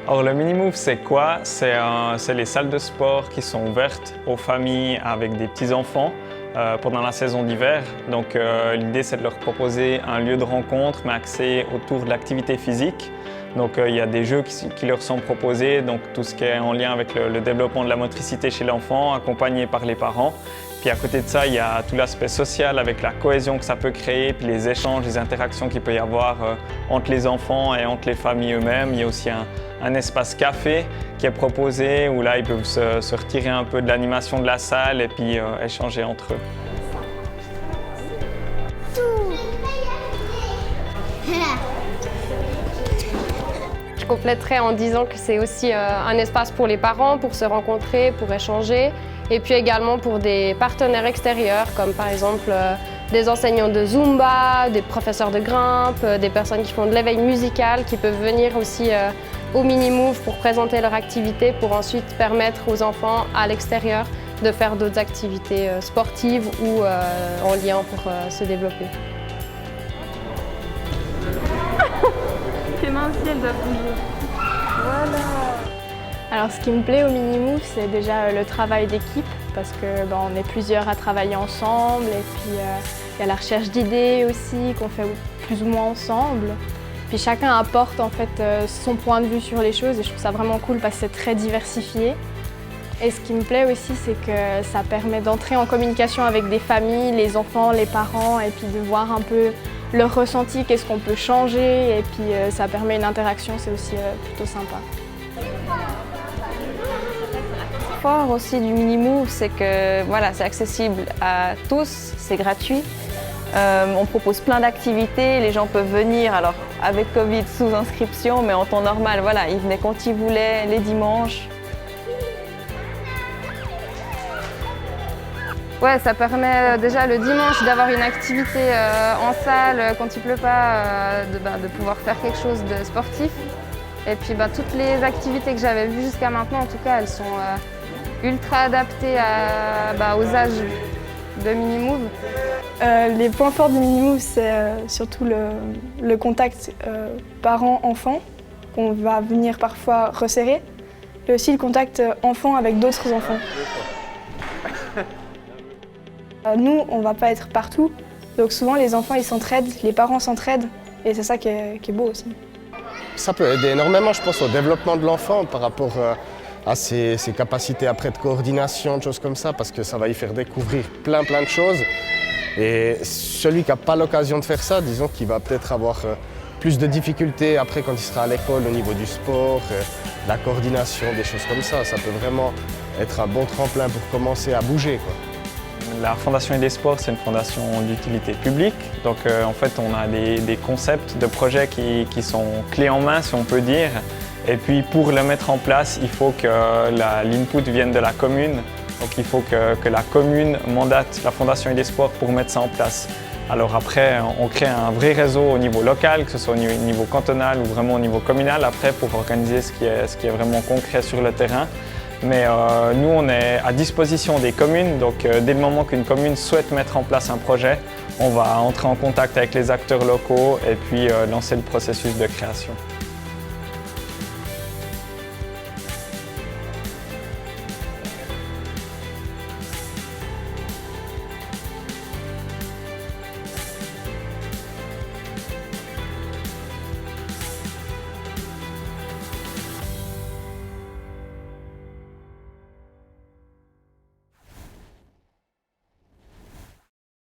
Alors le Minimove, c'est quoi? C'est les salles de sport qui sont ouvertes aux familles avec des petits-enfants pendant la saison d'hiver. Donc l'idée, c'est de leur proposer un lieu de rencontre, mais axé autour de l'activité physique. Donc il y a des jeux qui leur sont proposés, donc tout ce qui est en lien avec le développement de la motricité chez l'enfant, accompagné par les parents. Puis à côté de ça, il y a tout l'aspect social avec la cohésion que ça peut créer, puis les échanges, les interactions qu'il peut y avoir entre les enfants et entre les familles eux-mêmes. Il y a aussi un espace café qui est proposé où là, ils peuvent se retirer un peu de l'animation de la salle et puis échanger entre eux. Je compléterai en disant que c'est aussi un espace pour les parents, pour se rencontrer, pour échanger, et puis également pour des partenaires extérieurs, comme par exemple des enseignants de Zumba, des professeurs de grimpe, des personnes qui font de l'éveil musical, qui peuvent venir aussi au Minimove pour présenter leur activité, pour ensuite permettre aux enfants à l'extérieur de faire d'autres activités sportives ou en lien pour se développer. Tes mains aussi, elles doivent bouger. Voilà. Alors ce qui me plaît au Minimove, c'est déjà le travail d'équipe parce que on est plusieurs à travailler ensemble et puis il y a la recherche d'idées aussi qu'on fait plus ou moins ensemble. Puis chacun apporte en fait son point de vue sur les choses et je trouve ça vraiment cool parce que c'est très diversifié. Et ce qui me plaît aussi, c'est que ça permet d'entrer en communication avec des familles, les enfants, les parents et puis de voir un peu leur ressenti, qu'est-ce qu'on peut changer et puis ça permet une interaction, c'est aussi plutôt sympa. Le fort aussi du Minimove, c'est que voilà, c'est accessible à tous, c'est gratuit. On propose plein d'activités, les gens peuvent venir, alors avec Covid sous inscription, mais en temps normal, voilà, ils venaient quand ils voulaient, les dimanches. Ouais, ça permet déjà le dimanche d'avoir une activité en salle quand il pleut pas, de pouvoir faire quelque chose de sportif. Et puis toutes les activités que j'avais vues jusqu'à maintenant, en tout cas, elles sont ultra adaptées aux âges de Minimove. Les points forts du Minimove, c'est surtout le contact parent-enfant qu'on va venir parfois resserrer, et aussi le contact enfant avec d'autres enfants. Nous, on ne va pas être partout, donc souvent les enfants ils s'entraident, les parents s'entraident, et c'est ça qui est beau aussi. Ça peut aider énormément, je pense, au développement de l'enfant par rapport à ses capacités après de coordination, de choses comme ça, parce que ça va y faire découvrir plein de choses. Et celui qui n'a pas l'occasion de faire ça, disons qu'il va peut-être avoir plus de difficultés après quand il sera à l'école au niveau du sport, la coordination, des choses comme ça. Ça peut vraiment être un bon tremplin pour commencer à bouger, quoi. La Fondation Aider Sport, c'est une fondation d'utilité publique. Donc en fait, on a des concepts de projets qui sont clés en main, si on peut dire. Et puis pour le mettre en place, il faut que l'input vienne de la commune. Donc il faut que la commune mandate la Fondation Aider Sport pour mettre ça en place. Alors après, on crée un vrai réseau au niveau local, que ce soit au niveau cantonal ou vraiment au niveau communal, après pour organiser ce qui est vraiment concret sur le terrain. Mais nous, on est à disposition des communes, donc dès le moment qu'une commune souhaite mettre en place un projet, on va entrer en contact avec les acteurs locaux et puis lancer le processus de création.